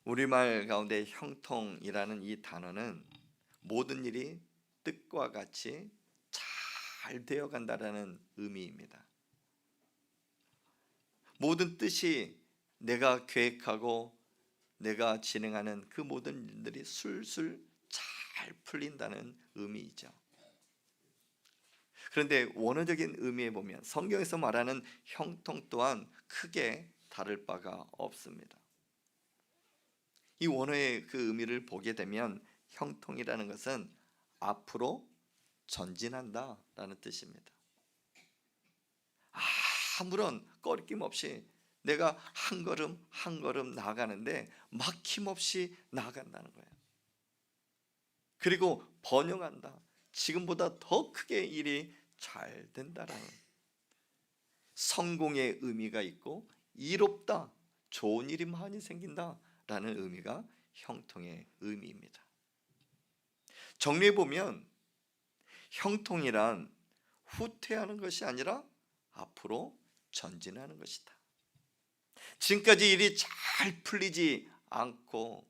우리말 가운데 형통이라는 이 단어는 모든 일이 뜻과 같이 잘 되어 간다라는 의미입니다. 모든 뜻이 내가 계획하고 내가 진행하는 그 모든 일들이 술술 잘 풀린다는 의미이죠. 그런데 원어적인 의미에 보면 성경에서 말하는 형통 또한 크게 다를 바가 없습니다. 이 원어의 그 의미를 보게 되면 형통이라는 것은 앞으로 전진한다 라는 뜻입니다. 아무런 꺼리낌 없이 내가 한 걸음 한 걸음 나아가는데 막힘없이 나아간다는 거예요. 그리고 번영한다. 지금보다 더 크게 일이 잘 된다라는 성공의 의미가 있고 이롭다, 좋은 일이 많이 생긴다라는 의미가 형통의 의미입니다. 정리해 보면 형통이란 후퇴하는 것이 아니라 앞으로 전진하는 것이다. 지금까지 일이 잘 풀리지 않고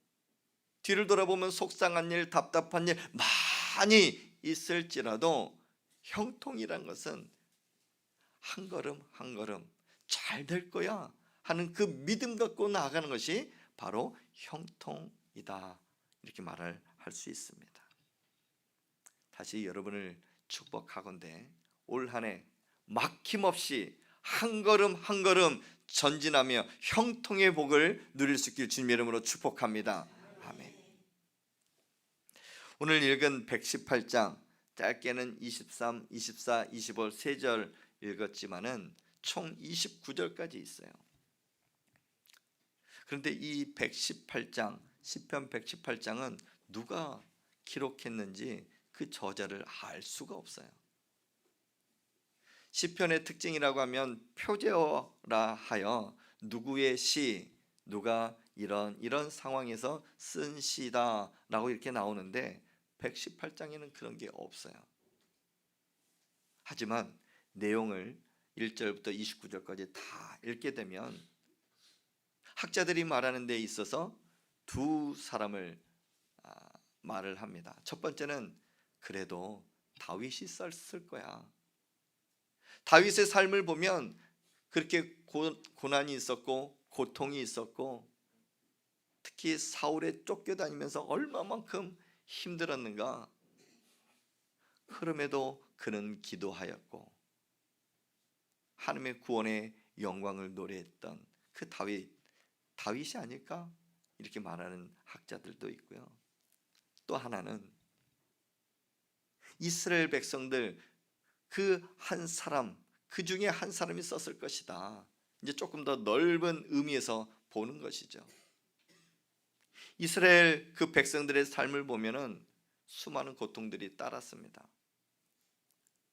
뒤를 돌아보면 속상한 일, 답답한 일 많이 있을지라도 형통이란 것은 한 걸음 한 걸음 잘 될 거야 하는 그 믿음 갖고 나아가는 것이 바로 형통이다, 이렇게 말을 할 수 있습니다. 다시 여러분을 축복하건대 올 한 해 막힘없이 한 걸음 한 걸음 전진하며 형통의 복을 누릴 수 있길 주님의 이름으로 축복합니다. 아멘. 오늘 읽은 118장 짧게는 23, 24, 25, 3절 읽었지만은 총 29절까지 있어요. 그런데 이 118장, 시편 118장은 누가 기록했는지 그 저자를 알 수가 없어요. 시편의 특징이라고 하면 표제어라 하여 누구의 시, 누가 이런 상황에서 쓴 시다라고 이렇게 나오는데 118장에는 그런 게 없어요. 하지만 내용을 1절부터 29절까지 다 읽게 되면 학자들이 말하는 데 있어서 두 사람을 말을 합니다. 첫 번째는 그래도 다윗이 썼을 거야. 다윗의 삶을 보면 그렇게 고난이 있었고 고통이 있었고 특히 사울에 쫓겨다니면서 얼마만큼 힘들었는가. 그럼에도 그는 기도하였고 하나님의 구원의 영광을 노래했던 그 다윗이 아닐까 이렇게 말하는 학자들도 있고요. 또 하나는 이스라엘 백성들 그 한 사람, 그 중에 한 사람이 썼을 것이다. 이제 조금 더 넓은 의미에서 보는 것이죠. 이스라엘 그 백성들의 삶을 보면은 수많은 고통들이 따랐습니다.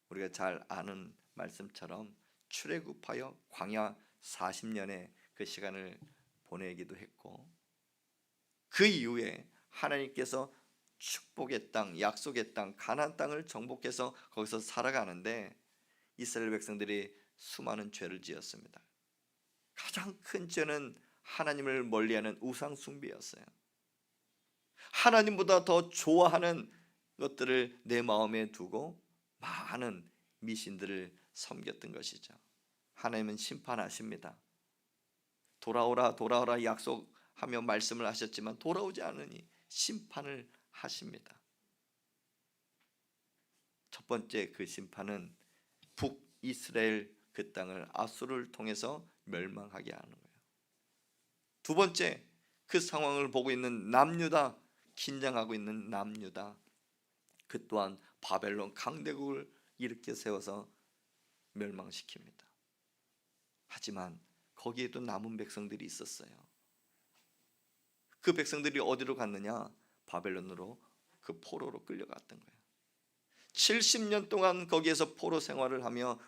우리가 잘 아는 말씀처럼 출애굽하여 광야 40년의 그 시간을 보내기도 했고 그 이후에 하나님께서 축복의 땅, 약속의 땅, 가나안 땅을 정복해서 거기서 살아가는데 이스라엘 백성들이 수많은 죄를 지었습니다. 가장 큰 죄는 하나님을 멀리하는 우상 숭배였어요. 하나님보다 더 좋아하는 것들을 내 마음에 두고 많은 미신들을 섬겼던 것이죠. 하나님은 심판하십니다. 돌아오라 돌아오라 약속하며 말씀을 하셨지만 돌아오지 않으니 심판을 하십니다. 첫 번째 그 심판은 북이스라엘 그 땅을 아수르를 통해서 멸망하게 하는 거예요. 두 번째, 그 상황을 보고 있는 남유다, 긴장하고 있는 남유다, 그 또한 바벨론 강대국을 일으켜 세워서 멸망시킵니다. 하지만 거기에도 남은 백성들이 있었어요. 그 백성들이 어디로 갔느냐? 바벨론으로, 그 포로로 끌려갔던 거예요. 70년 동안 거기에서 포로 생활을 하며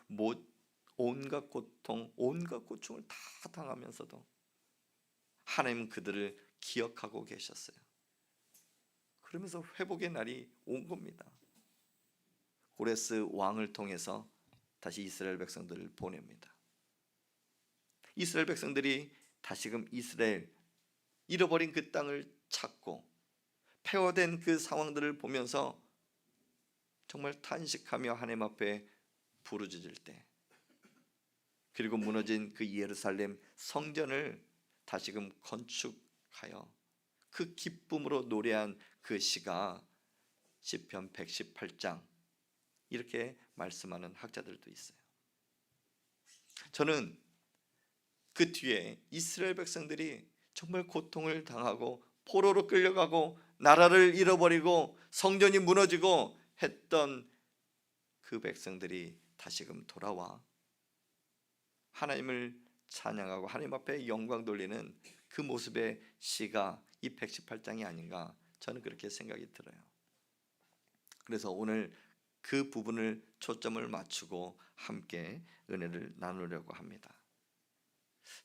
온갖 고통, 온갖 고충을 다 당하면서도 하나님은 그들을 기억하고 계셨어요. 그러면서 회복의 날이 온 겁니다. 고레스 왕을 통해서 다시 이스라엘 백성들을 보냅니다. 이스라엘 백성들이 다시금 이스라엘 잃어버린 그 땅을 찾고 폐허된 그 상황들을 보면서 정말 탄식하며 하나님 앞에 부르짖을 때, 그리고 무너진 그 예루살렘 성전을 다시금 건축하여 그 기쁨으로 노래한 그 시가 시편 118장 이렇게 말씀하는 학자들도 있어요. 저는 그 뒤에 이스라엘 백성들이 정말 고통을 당하고 포로로 끌려가고 나라를 잃어버리고 성전이 무너지고 했던 그 백성들이 다시금 돌아와 하나님을 찬양하고 하나님 앞에 영광 돌리는 그 모습의 시가 이 118장이 아닌가, 저는 그렇게 생각이 들어요. 그래서 오늘 그 부분을 초점을 맞추고 함께 은혜를 나누려고 합니다.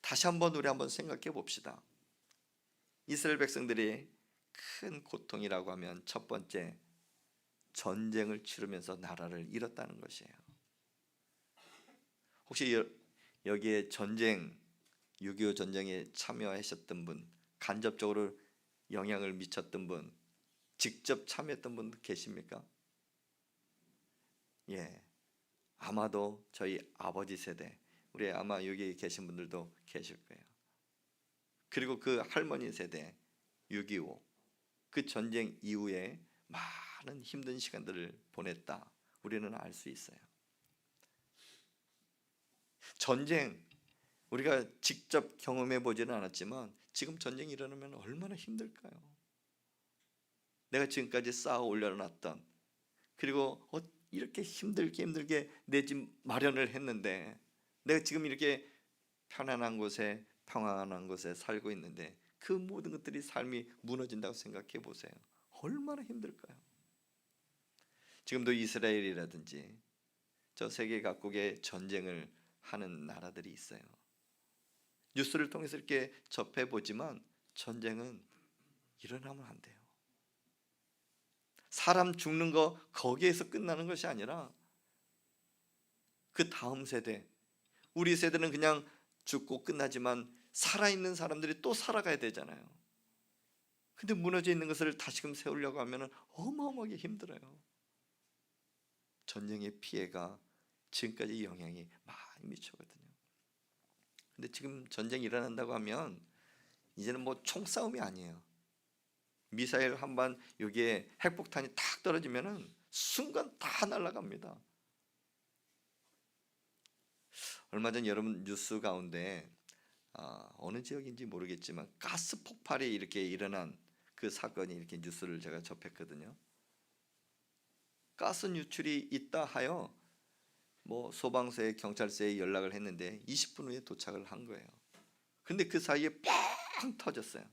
다시 한번 우리 한번 생각해 봅시다. 이스라엘 백성들이 큰 고통이라고 하면 첫 번째, 전쟁을 치르면서 나라를 잃었다는 것이에요. 혹시 여기에 전쟁, 6.25 전쟁에 참여하셨던 분, 간접적으로 영향을 미쳤던 분, 직접 참여했던 분 계십니까? 예, 아마도 저희 아버지 세대, 우리 아마 여기 계신 분들도 계실 거예요. 그리고 그 할머니 세대 6.25 그 전쟁 이후에 많은 힘든 시간들을 보냈다, 우리는 알 수 있어요. 전쟁 우리가 직접 경험해 보지는 않았지만 지금 전쟁이 일어나면 얼마나 힘들까요? 내가 지금까지 쌓아 올려놨던, 그리고 이렇게 힘들게 내 집 마련을 했는데, 내가 지금 이렇게 편안한 곳에 평안한 곳에 살고 있는데 그 모든 것들이 삶이 무너진다고 생각해 보세요. 얼마나 힘들까요? 지금도 이스라엘이라든지 저 세계 각국에 전쟁을 하는 나라들이 있어요. 뉴스를 통해서 이렇게 접해 보지만 전쟁은 일어나면 안 돼요. 사람 죽는 거 거기에서 끝나는 것이 아니라 그 다음 세대, 우리 세대는 그냥 죽고 끝나지만 살아있는 사람들이 또 살아가야 되잖아요. 근데 무너져 있는 것을 다시금 세우려고 하면 어마어마하게 힘들어요. 전쟁의 피해가 지금까지 영향이 많이 미쳤거든요. 근데 지금 전쟁이 일어난다고 하면 이제는 뭐 총싸움이 아니에요. 미사일 한 방, 여기에 핵폭탄이 탁 떨어지면은 순간 다 날아갑니다. 얼마 전 여러분 뉴스 가운데 어느 지역인지 모르겠지만 가스 폭발이 이렇게 일어난 그 사건이 이렇게 뉴스를 제가 접했거든요. 가스 유출이 있다 하여 뭐 소방서에 경찰서에 연락을 했는데 20분 후에 도착을 한 거예요. 근데 그 사이에 빵 터졌어요.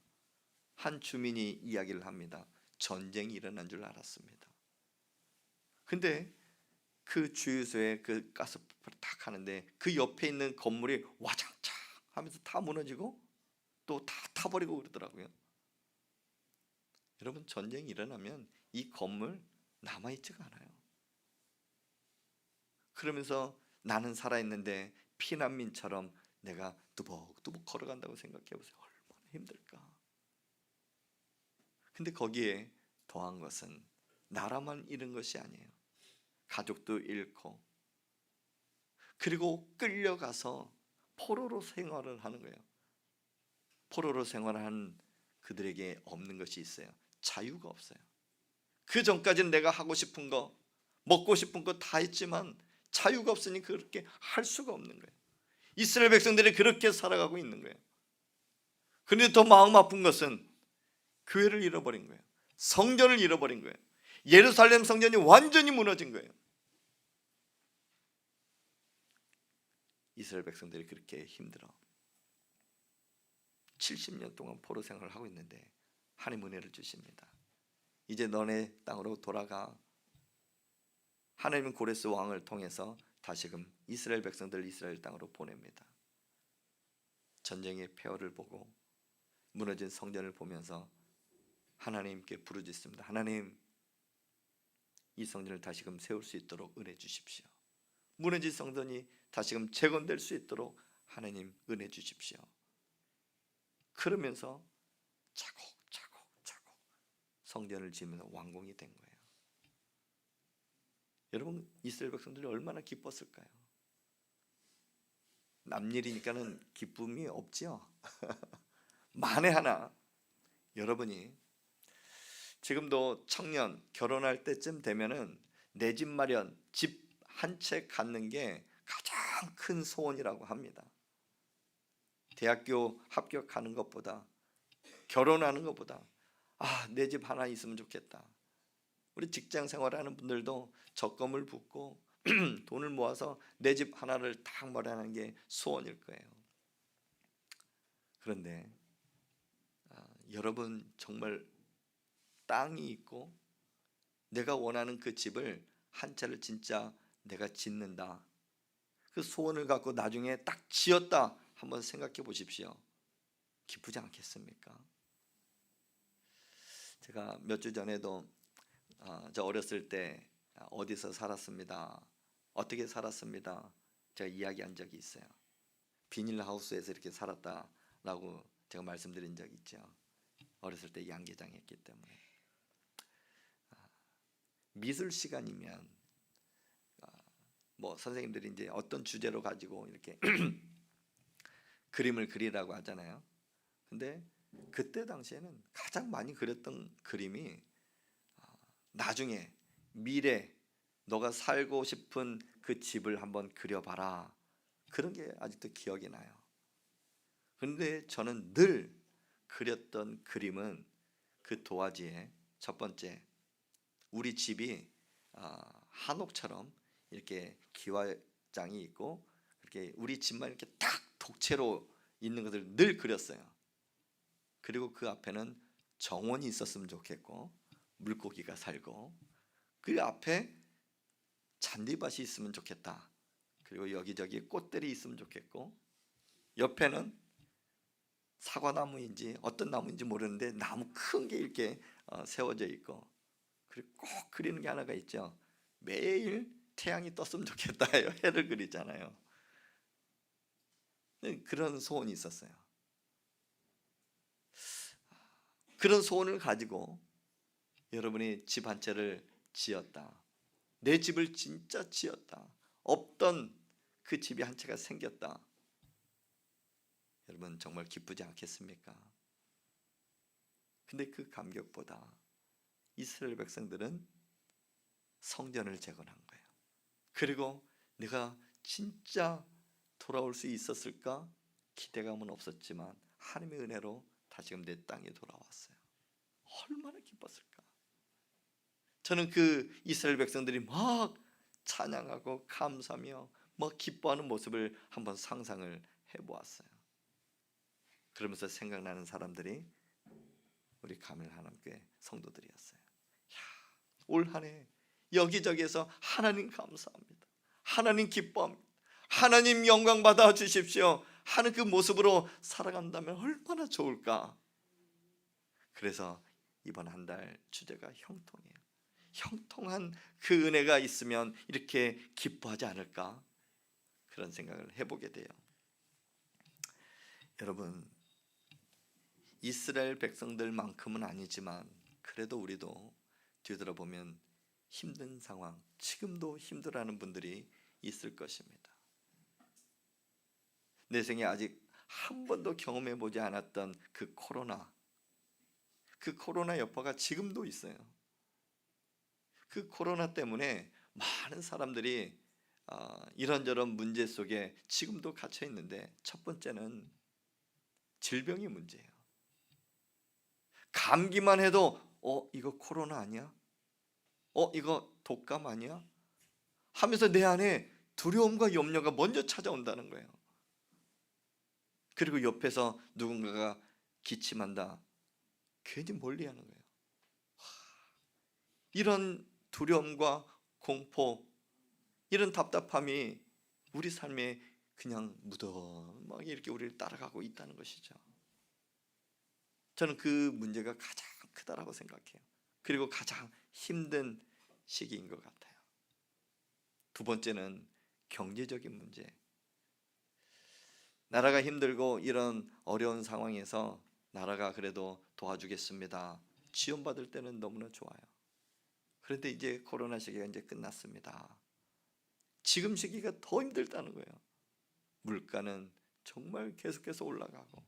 한 주민이 이야기를 합니다. 전쟁이 일어난 줄 알았습니다. 근데 그 주유소에 그 가스 폭발을 탁 하는데 그 옆에 있는 건물이 와장창 하면서 다 무너지고 또 다 타버리고 그러더라고요. 여러분, 전쟁이 일어나면 이 건물 남아있지가 않아요. 그러면서 나는 살아있는데 피난민처럼 내가 뚜벅뚜벅 걸어간다고 생각해 보세요. 얼마나 힘들까. 근데 거기에 더한 것은 나라만 잃은 것이 아니에요. 가족도 잃고, 그리고 끌려가서 포로로 생활을 하는 거예요. 포로로 생활하는 그들에게 없는 것이 있어요. 자유가 없어요. 그 전까지는 내가 하고 싶은 거, 먹고 싶은 거 다 했지만 자유가 없으니 그렇게 할 수가 없는 거예요. 이스라엘 백성들이 그렇게 살아가고 있는 거예요. 그런데 더 마음 아픈 것은 교회를 잃어버린 거예요. 성전을 잃어버린 거예요. 예루살렘 성전이 완전히 무너진 거예요. 이스라엘 백성들이 그렇게 힘들어 70년 동안 포로 생활을 하고 있는데 하나님 은혜를 주십니다. 이제 너네 땅으로 돌아가. 하나님은 고레스 왕을 통해서 다시금 이스라엘 백성들을 이스라엘 땅으로 보냅니다. 전쟁의 폐허를 보고 무너진 성전을 보면서 하나님께 부르짖습니다. 하나님, 이 성전을 다시금 세울 수 있도록 은혜 주십시오. 무너진 성전이 다시금 재건될 수 있도록 하나님 은혜 주십시오. 그러면서 차곡차곡 성전을 지으면서 완공이 된 거예요. 여러분, 이스라엘 백성들이 얼마나 기뻤을까요? 남일이니까는 기쁨이 없지요. 만에 하나 여러분이 지금도 청년 결혼할 때쯤 되면은 내 집 마련, 집 한 채 갖는 게 가장 큰 소원이라고 합니다. 대학교 합격하는 것보다, 결혼하는 것보다 내 집 하나 있으면 좋겠다. 우리 직장 생활하는 분들도 적금을 붓고 돈을 모아서 내 집 하나를 딱 마련하는 게 소원일 거예요. 그런데 여러분, 정말 땅이 있고 내가 원하는 그 집을 한 채를 진짜 내가 짓는다, 그 소원을 갖고 나중에 딱 지었다, 한번 생각해 보십시오. 기쁘지 않겠습니까? 제가 몇 주 전에도 저 어렸을 때 어디서 살았습니다, 어떻게 살았습니다, 제가 이야기한 적이 있어요. 비닐하우스에서 이렇게 살았다라고 제가 말씀드린 적이 있죠. 어렸을 때 양계장했기 때문에. 미술 시간이면 뭐 선생님들이 이제 어떤 주제로 가지고 이렇게 그림을 그리라고 하잖아요. 근데 그때 당시에는 가장 많이 그렸던 그림이 나중에 미래 너가 살고 싶은 그 집을 한번 그려봐라, 그런 게 아직도 기억이 나요. 그런데 저는 늘 그렸던 그림은 그 도화지에 첫 번째, 우리 집이 한옥처럼 이렇게 기와장이 있고 이렇게 우리 집만 이렇게 딱 독채로 있는 것을 늘 그렸어요. 그리고 그 앞에는 정원이 있었으면 좋겠고 물고기가 살고, 그 앞에 잔디밭이 있으면 좋겠다. 그리고 여기저기 꽃들이 있으면 좋겠고, 옆에는 사과나무인지 어떤 나무인지 모르는데 나무 큰 게 이렇게 세워져 있고, 그리고 꼭 그리는 게 하나가 있죠. 매일 태양이 떴으면 좋겠다 해요. 해를 그리잖아요. 그런 소원이 있었어요. 그런 소원을 가지고 여러분이 집 한 채를 지었다, 내 집을 진짜 지었다, 없던 그 집이 한 채가 생겼다, 여러분 정말 기쁘지 않겠습니까? 근데 그 감격보다 이스라엘 백성들은 성전을 재건한 거예요. 그리고 내가 진짜 돌아올 수 있었을까 기대감은 없었지만 하나님의 은혜로 다시금 내 땅에 돌아왔어요. 얼마나 기뻤을까. 저는 그 이스라엘 백성들이 막 찬양하고 감사하며 막 기뻐하는 모습을 한번 상상을 해보았어요. 그러면서 생각나는 사람들이 우리 가멜 하나님교회 성도들이었어요. 올 한 해 여기저기에서 하나님 감사합니다, 하나님 기뻐합니다, 하나님 영광 받아 주십시오 하는 그 모습으로 살아간다면 얼마나 좋을까. 그래서 이번 한 달 주제가 형통이에요. 형통한 그 은혜가 있으면 이렇게 기뻐하지 않을까, 그런 생각을 해보게 돼요. 여러분, 이스라엘 백성들만큼은 아니지만 그래도 우리도 뒤돌아보면 힘든 상황, 지금도 힘들어하는 분들이 있을 것입니다. 내 생에 아직 한 번도 경험해 보지 않았던 그 코로나 여파가 지금도 있어요. 그 코로나 때문에 많은 사람들이 이런저런 문제 속에 지금도 갇혀 있는데, 첫 번째는 질병의 문제예요. 감기만 해도 이거 코로나 아니야? 이거 독감 아니야? 하면서 내 안에 두려움과 염려가 먼저 찾아온다는 거예요. 그리고 옆에서 누군가가 기침한다, 괜히 멀리하는 거예요. 이런 두려움과 공포, 이런 답답함이 우리 삶에 그냥 무덤하게 이렇게 우리를 따라가고 있다는 것이죠. 저는 그 문제가 가장 크다라고 생각해요. 그리고 가장 힘든 시기인 것 같아요. 두 번째는 경제적인 문제. 나라가 힘들고 이런 어려운 상황에서 나라가 그래도 도와주겠습니다. 지원받을 때는 너무나 좋아요. 그런데 이제 코로나 시기가 이제 끝났습니다. 지금 시기가 더 힘들다는 거예요. 물가는 정말 계속해서 올라가고.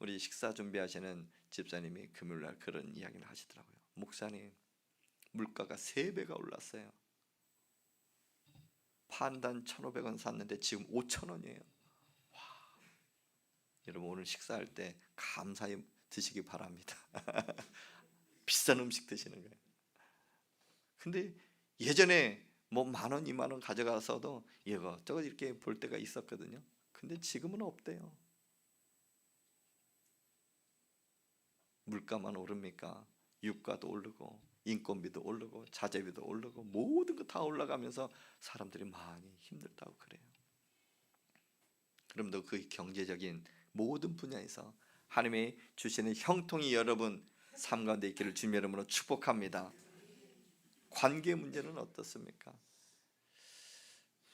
우리 식사 준비하시는 집사님이 금요일날 그런 이야기를 하시더라고요. 목사님, 물가가 3배가 올랐어요. 판단 1,500원 샀는데 지금 5,000원이에요. 와, 여러분 오늘 식사할 때 감사히 드시기 바랍니다. 비싼 음식 드시는 거예요. 근데 예전에 뭐 10,000원, 20,000원 가져가서도 이것저것 이렇게 볼 때가 있었거든요. 근데 지금은 없대요. 물가만 오릅니까? 유가도 오르고 인건비도 오르고 자재비도 오르고 모든 거 다 올라가면서 사람들이 많이 힘들다고 그래요. 그럼도 그 경제적인 모든 분야에서 하나님이 주시는 형통이 여러분 삶 가운데 있기를 주님의 이름으로 축복합니다. 관계 문제는 어떻습니까?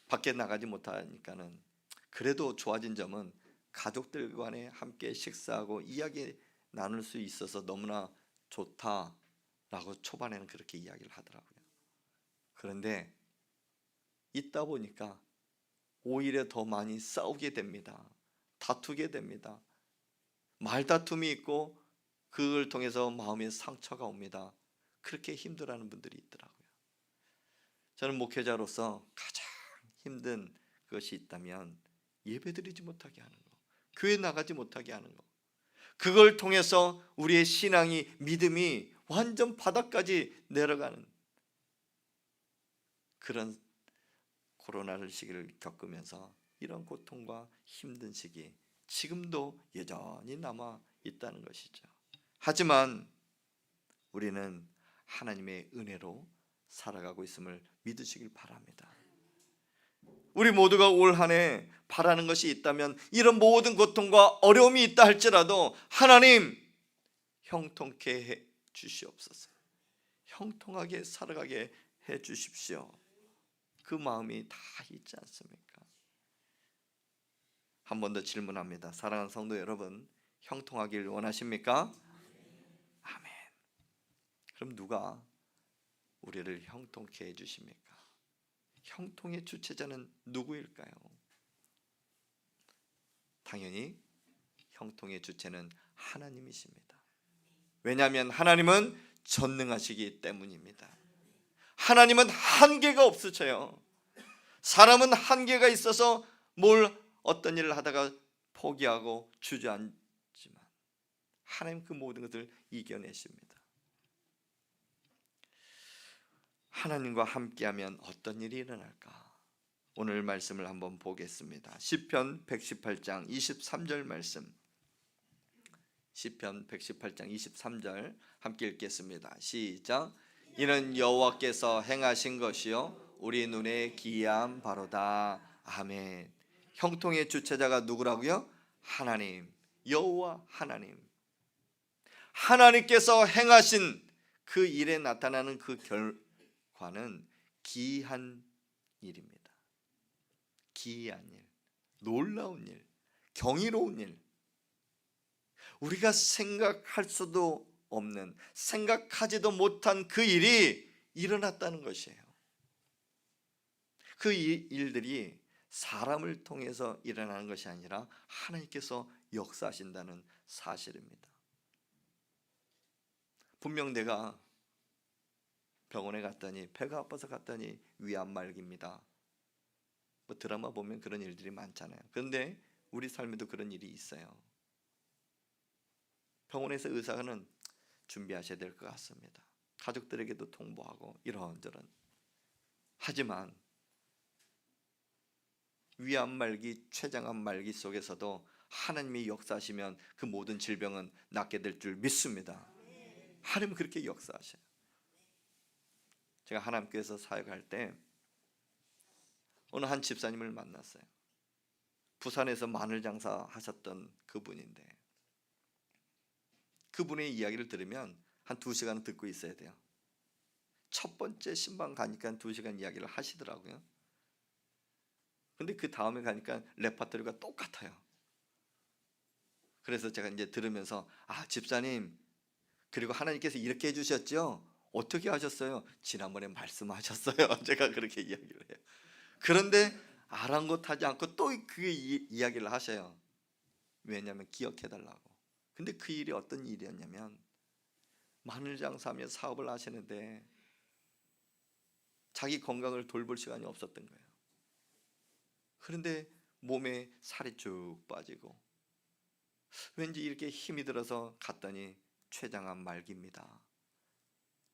밖에 나가지 못하니까는 그래도 좋아진 점은 가족들 간에 함께 식사하고 이야기 나눌 수 있어서 너무나 좋다라고 초반에는 그렇게 이야기를 하더라고요. 그런데 있다 보니까 오히려 더 많이 싸우게 됩니다. 다투게 됩니다. 말다툼이 있고 그걸 통해서 마음의 상처가 옵니다. 그렇게 힘들어하는 분들이 있더라고요. 저는 목회자로서 가장 힘든 것이 있다면 예배드리지 못하게 하는 거, 교회 나가지 못하게 하는 거. 그걸 통해서 우리의 신앙이, 믿음이 완전 바닥까지 내려가는 그런 코로나를 시기를 겪으면서 이런 고통과 힘든 시기 지금도 여전히 남아 있다는 것이죠. 하지만 우리는 하나님의 은혜로 살아가고 있음을 믿으시길 바랍니다. 우리 모두가 올 한 해 바라는 것이 있다면 이런 모든 고통과 어려움이 있다 할지라도 하나님 형통케 해 주시옵소서. 형통하게 살아가게 해 주십시오. 그 마음이 다 있지 않습니까? 한 번 더 질문합니다. 사랑하는 성도 여러분, 형통하길 원하십니까? 아멘. 그럼 누가 우리를 형통케 해 주십니까? 형통의 주체자는 누구일까요? 당연히 형통의 주체는 하나님이십니다. 왜냐하면 하나님은 전능하시기 때문입니다. 하나님은 한계가 없으셔요. 사람은 한계가 있어서 어떤 일을 하다가 포기하고 주저앉지만 하나님 그 모든 것을 이겨내십니다. 하나님과 함께하면 어떤 일이 일어날까? 오늘 말씀을 한번 보겠습니다. 시편 118장 23절 말씀. 시편 118장 23절 함께 읽겠습니다. 시작. 이는 여호와께서 행하신 것이요 우리 눈에 기이한 바로다. 아멘. 형통의 주체자가 누구라고요? 하나님, 여호와 하나님. 하나님께서 행하신 그 일에 나타나는 그 결과는 기이한 일입니다. 기이한 일, 놀라운 일, 경이로운 일. 우리가 생각할 수도 없는, 생각하지도 못한 그 일이 일어났다는 것이에요. 그 일들이 사람을 통해서 일어나는 것이 아니라 하나님께서 역사하신다는 사실입니다. 분명 내가 병원에 갔더니 배가 아파서 갔더니 위암말기입니다. 뭐 드라마 보면 그런 일들이 많잖아요. 그런데 우리 삶에도 그런 일이 있어요. 병원에서 의사는 준비하셔야 될 것 같습니다. 가족들에게도 통보하고 이런저런. 하지만 위암말기, 췌장암말기 속에서도 하나님이 역사하시면 그 모든 질병은 낫게 될 줄 믿습니다. 하나님은 그렇게 역사하셔요. 제가 하나님께서 사역할 때 어느 한 집사님을 만났어요. 부산에서 마늘 장사 하셨던 그분인데 그분의 이야기를 들으면 한 2시간은 듣고 있어야 돼요. 첫 번째 신방 가니까 2시간 이야기를 하시더라고요. 근데 그 다음에 가니까 레파토리가 똑같아요. 그래서 제가 이제 들으면서 집사님, 그리고 하나님께서 이렇게 해주셨죠? 어떻게 하셨어요? 지난번에 말씀하셨어요. 제가 그렇게 이야기를 해요. 그런데 아랑곳하지 않고 또 그 이야기를 하셔요. 왜냐하면 기억해달라고. 근데 그 일이 어떤 일이었냐면, 마늘 장사하며 사업을 하시는데 자기 건강을 돌볼 시간이 없었던 거예요. 그런데 몸에 살이 쭉 빠지고 왠지 이렇게 힘이 들어서 갔더니 췌장암 말기입니다.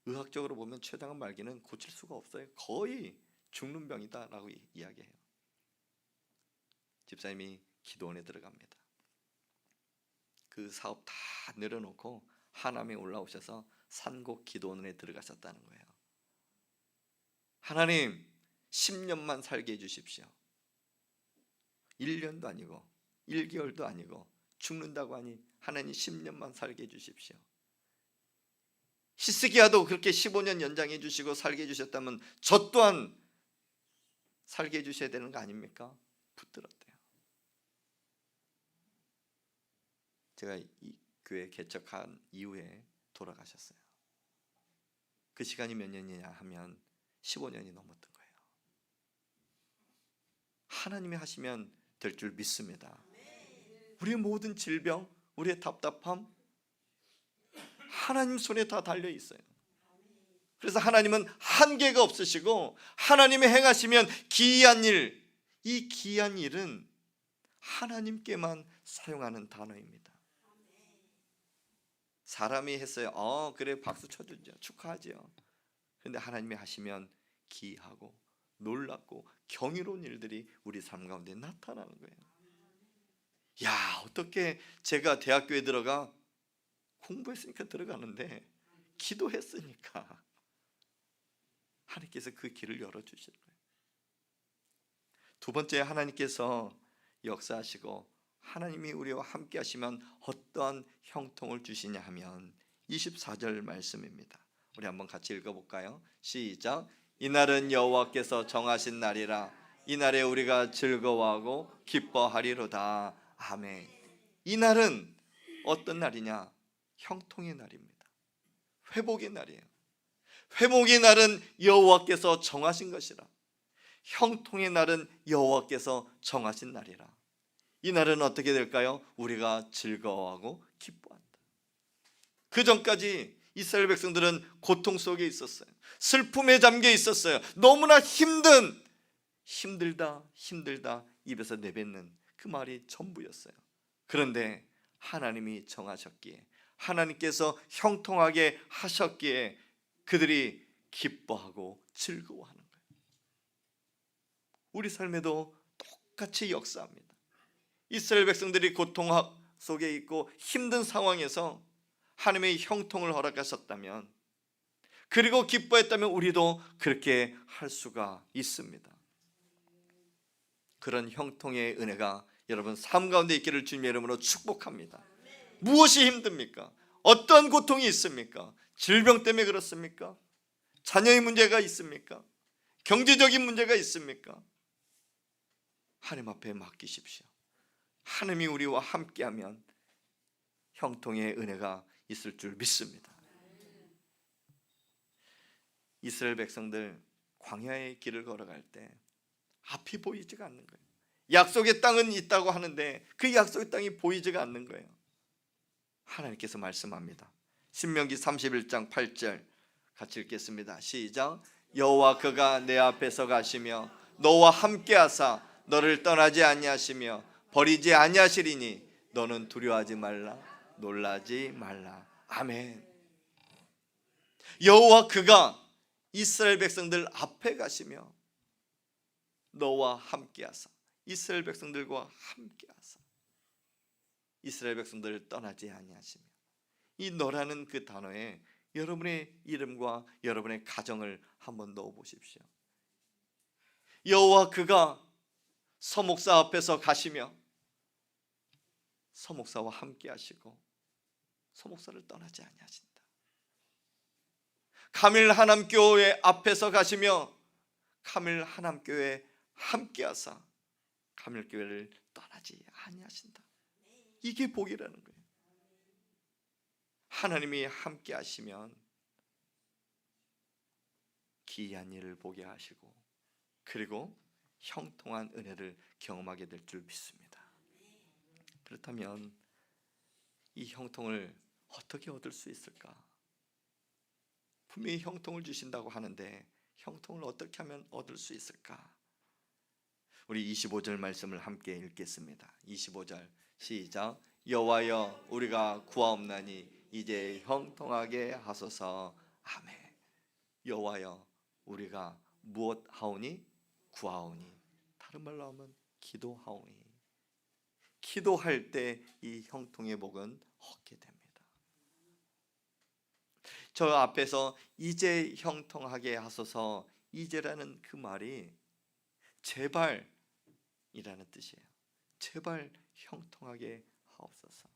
의학적으로 보면 췌장암 말기는 고칠 수가 없어요. 거의 죽는 병이다 라고 이야기해요. 집사님이 기도원에 들어갑니다. 그 사업 다 내려놓고 하남에 올라오셔서 산곡 기도원에 들어가셨다는 거예요. 하나님, 10년만 살게 해주십시오. 1년도 아니고 1개월도 아니고 죽는다고 하니 하나님 10년만 살게 해주십시오. 히스기야도 그렇게 15년 연장해 주시고 살게 해주셨다면 저 또한 살게 해주셔야 되는 거 아닙니까? 붙들었대요. 제가 이 교회 개척한 이후에 돌아가셨어요. 그 시간이 몇 년이냐 하면 15년이 넘었던 거예요. 하나님이 하시면 될 줄 믿습니다. 우리의 모든 질병, 우리의 답답함, 하나님 손에 다 달려 있어요. 그래서 하나님은 한계가 없으시고 하나님이 행하시면 기이한 일, 이 기이한 일은 하나님께만 사용하는 단어입니다. 사람이 했어요. 그래, 박수 쳐주죠. 축하하죠. 그런데 하나님이 하시면 기이하고 놀랍고 경이로운 일들이 우리 삶 가운데 나타나는 거예요. 야, 어떻게 제가 대학교에 들어가 공부했으니까 들어가는데 기도했으니까 하나님께서 그 길을 열어주시는 거예요. 두 번째, 하나님께서 역사하시고 하나님이 우리와 함께 하시면 어떠한 형통을 주시냐 하면 24절 말씀입니다. 우리 한번 같이 읽어볼까요? 시작. 이날은 여호와께서 정하신 날이라 이날에 우리가 즐거워하고 기뻐하리로다. 아멘. 이날은 어떤 날이냐? 형통의 날입니다. 회복의 날이에요. 회복의 날은 여호와께서 정하신 것이라. 형통의 날은 여호와께서 정하신 날이라. 이 날은 어떻게 될까요? 우리가 즐거워하고 기뻐한다. 그 전까지 이스라엘 백성들은 고통 속에 있었어요. 슬픔에 잠겨 있었어요. 너무나 힘들다 입에서 내뱉는 그 말이 전부였어요. 그런데 하나님이 정하셨기에, 하나님께서 형통하게 하셨기에 그들이 기뻐하고 즐거워하는 거예요. 우리 삶에도 똑같이 역사합니다. 이스라엘 백성들이 고통 속에 있고 힘든 상황에서 하나님의 형통을 허락하셨다면, 그리고 기뻐했다면 우리도 그렇게 할 수가 있습니다. 그런 형통의 은혜가 여러분 삶 가운데 있기를 주님의 이름으로 축복합니다. 무엇이 힘듭니까? 어떤 고통이 있습니까? 질병 때문에 그렇습니까? 자녀의 문제가 있습니까? 경제적인 문제가 있습니까? 하나님 앞에 맡기십시오. 하나님이 우리와 함께하면 형통의 은혜가 있을 줄 믿습니다. 이스라엘 백성들 광야의 길을 걸어갈 때 앞이 보이지가 않는 거예요. 약속의 땅은 있다고 하는데 그 약속의 땅이 보이지가 않는 거예요. 하나님께서 말씀합니다. 신명기 31장 8절 같이 읽겠습니다. 시작. 여호와 그가 내 앞에서 가시며 너와 함께하사 너를 떠나지 아니하시며 버리지 아니하시리니 너는 두려워하지 말라, 놀라지 말라. 아멘. 여호와 그가 이스라엘 백성들 앞에 가시며 너와 함께하사, 이스라엘 백성들과 함께하사 이스라엘 백성들을 떠나지 아니하시며, 이 너라는 그 단어에 여러분의 이름과 여러분의 가정을 한번 넣어 보십시오. 여호와 그가 서목사 앞에서 가시며 서목사와 함께 하시고 서목사를 떠나지 아니하신다. 카밀 하남교회 앞에서 가시며 카밀 하남교회 함께 하사 카밀교회를 떠나지 아니하신다. 이게 복이라는 거예요. 하나님이 함께 하시면 기이한 일을 보게 하시고 그리고 형통한 은혜를 경험하게 될 줄 믿습니다. 그렇다면 이 형통을 어떻게 얻을 수 있을까? 분명히 형통을 주신다고 하는데 형통을 어떻게 하면 얻을 수 있을까? 우리 25절 말씀을 함께 읽겠습니다. 25절 시작. 여호와여 우리가 구하옵나니 이제 형통하게 하소서. 아멘. 여호와여 우리가 무엇 하오니? 구하오니. 다른 말로 하면 기도하오니. 기도할 때 이 형통의 복은 얻게 됩니다. 저 앞에서 이제 형통하게 하소서, 이제라는 그 말이 제발이라는 뜻이에요. 제발 형통하게 하옵소서.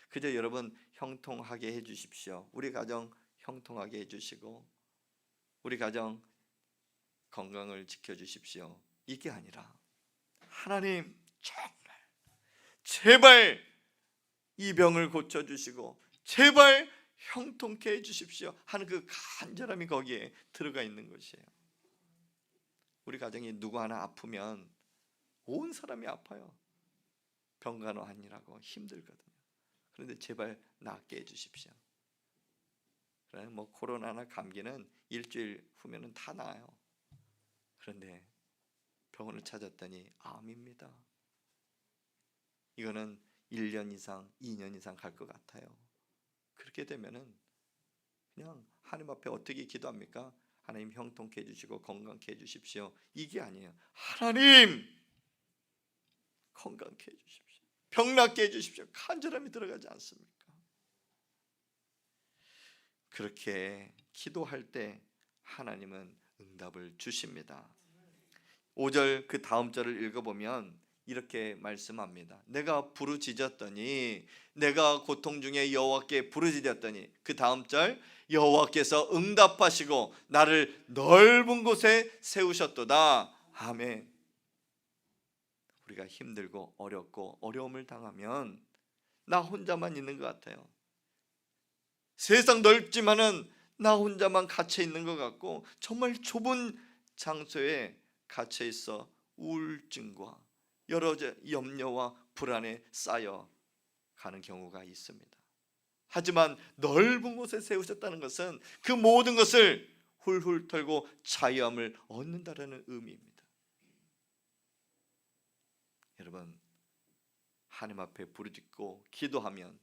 그저 여러분 형통하게 해주십시오. 우리 가정 형통하게 해주시고 우리 가정 건강을 지켜주십시오. 이게 아니라 하나님 정말 제발 이 병을 고쳐주시고 제발 형통케 해주십시오 하는 그 간절함이 거기에 들어가 있는 것이에요. 우리 가정에 누구 하나 아프면 온 사람이 아파요. 병간호하느라고 힘들거든요. 그런데 제발 낫게 해주십시오. 뭐 코로나나 감기는 일주일 후면은 다 나아요. 그런데 병원을 찾았더니 암입니다. 이거는 1년 이상, 2년 이상 갈 것 같아요. 그렇게 되면은 그냥 하나님 앞에 어떻게 기도합니까? 하나님 형통케 해주시고 건강케 해주십시오. 이게 아니에요. 하나님 건강케 해주십시오. 병 낫게 해주십시오. 간절함이 들어가지 않습니까? 그렇게 기도할 때 하나님은 응답을 주십니다. 5절 그 다음 절을 읽어보면 이렇게 말씀합니다. 내가 부르짖었더니, 내가 고통 중에 여호와께 부르짖었더니, 그 다음 절 여호와께서 응답하시고 나를 넓은 곳에 세우셨도다. 아멘. 우리가 힘들고 어렵고 어려움을 당하면 나 혼자만 있는 것 같아요. 세상 넓지만은 나 혼자만 갇혀 있는 것 같고 정말 좁은 장소에 갇혀 있어 우울증과 여러 염려와 불안에 쌓여 가는 경우가 있습니다. 하지만 넓은 곳에 세우셨다는 것은 그 모든 것을 훌훌 털고 자유함을 얻는다라는 의미입니다. 여러분 하나님 앞에 부르짖고 기도하면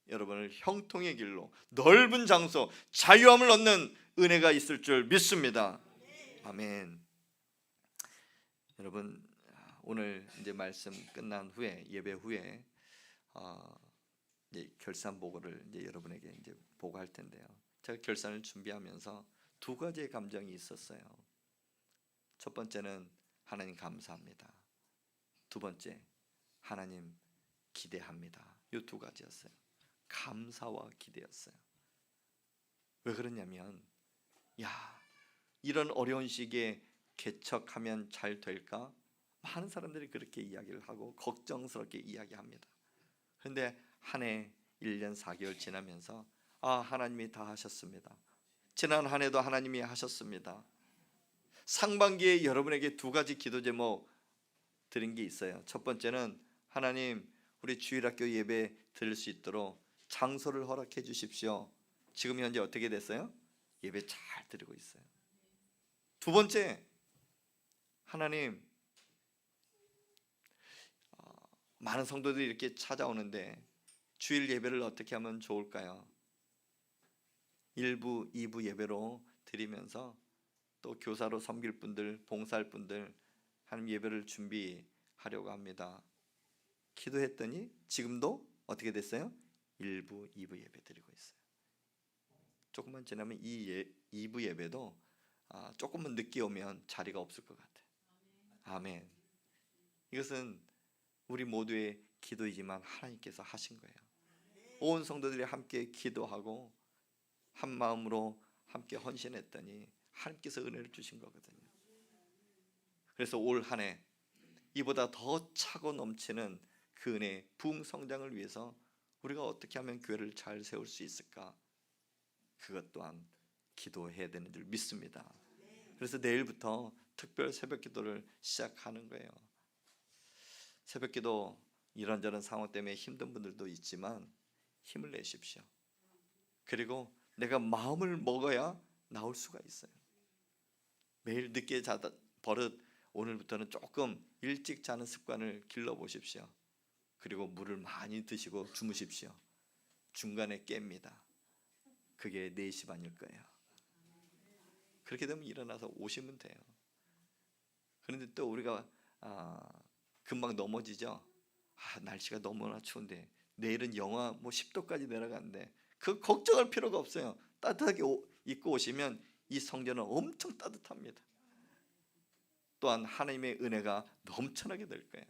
여러분을 형통의 길로 넓은 장소 자유함을 얻는 은혜가 있을 줄 믿습니다. 아멘. 여러분 오늘 이제 말씀 끝난 후에 예배 후에 이제 결산 보고를 이제 여러분에게 이제 보고할 텐데요. 제가 결산을 준비하면서 두 가지의 감정이 있었어요. 첫 번째는 하나님 감사합니다. 두 번째 하나님 기대합니다. 이 두 가지였어요. 감사와 기대였어요. 왜 그러냐면 이런 어려운 시기에 개척하면 잘 될까? 많은 사람들이 그렇게 이야기를 하고 걱정스럽게 이야기합니다. 그런데 한 해 1년 4개월 지나면서 하나님이 다 하셨습니다. 지난 한 해도 하나님이 하셨습니다. 상반기에 여러분에게 두 가지 기도 제목 드린 게 있어요. 첫 번째는 하나님 우리 주일학교 예배 드릴 수 있도록 장소를 허락해 주십시오. 지금 현재 어떻게 됐어요? 예배 잘 드리고 있어요. 두 번째 하나님 많은 성도들이 이렇게 찾아오는데 주일 예배를 어떻게 하면 좋을까요? 1부, 2부 예배로 드리면서 또 교사로 섬길 분들, 봉사할 분들 하나님 예배를 준비하려고 합니다. 기도했더니 지금도 어떻게 됐어요? 1부, 2부 예배 드리고 있어요. 조금만 지나면 이 2부 예배도 조금만 늦게 오면 자리가 없을 것 같아요. 아멘. 이것은 우리 모두의 기도이지만 하나님께서 하신 거예요. 온 성도들이 함께 기도하고 한 마음으로 함께 헌신했더니 하나님께서 은혜를 주신 거거든요. 그래서 올 한 해 이보다 더 차고 넘치는 그 은혜의 부흥 성장을 위해서 우리가 어떻게 하면 교회를 잘 세울 수 있을까? 그것 또한 기도해야 되는 줄 믿습니다. 그래서 내일부터 특별 새벽 기도를 시작하는 거예요. 새벽 기도 이런저런 상황 때문에 힘든 분들도 있지만 힘을 내십시오. 그리고 내가 마음을 먹어야 나올 수가 있어요. 매일 늦게 자다 버릇 오늘부터는 조금 일찍 자는 습관을 길러보십시오. 그리고 물을 많이 드시고 주무십시오. 중간에 깹니다. 그게 4시 반일 거예요. 그렇게 되면 일어나서 오시면 돼요. 그런데 또 우리가 금방 넘어지죠. 날씨가 너무나 추운데 내일은 영하 10도까지 내려가는데 그 걱정할 필요가 없어요. 따뜻하게 입고 오시면 이 성전은 엄청 따뜻합니다. 또한 하나님의 은혜가 넘쳐나게 될 거예요.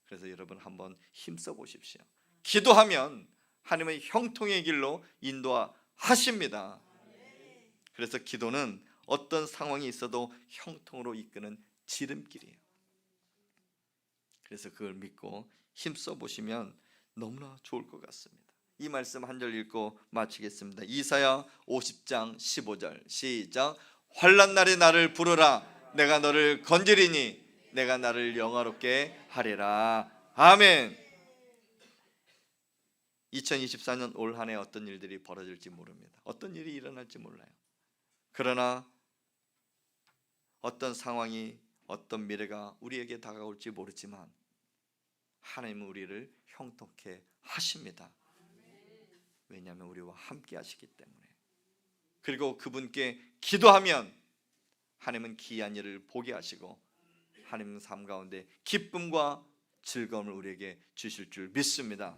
그래서 여러분 한번 힘써 보십시오. 기도하면 하나님의 형통의 길로 인도하십니다. 그래서 기도는 어떤 상황이 있어도 형통으로 이끄는 지름길이에요. 그래서 그걸 믿고 힘써 보시면 너무나 좋을 것 같습니다. 이 말씀 한 절 읽고 마치겠습니다. 이사야 50장 15절 시작. 환난 날에 나를 부르라. 내가 너를 건지리니 내가 나를 영화롭게 하리라. 아멘. 2024년 올 한 해 어떤 일들이 벌어질지 모릅니다. 어떤 일이 일어날지 몰라요. 그러나 어떤 상황이 어떤 미래가 우리에게 다가올지 모르지만 하나님은 우리를 형통케 하십니다. 왜냐하면 우리와 함께 하시기 때문에. 그리고 그분께 기도하면 하나님은 기이한 일을 보게 하시고 하나님 삶 가운데 기쁨과 즐거움을 우리에게 주실 줄 믿습니다.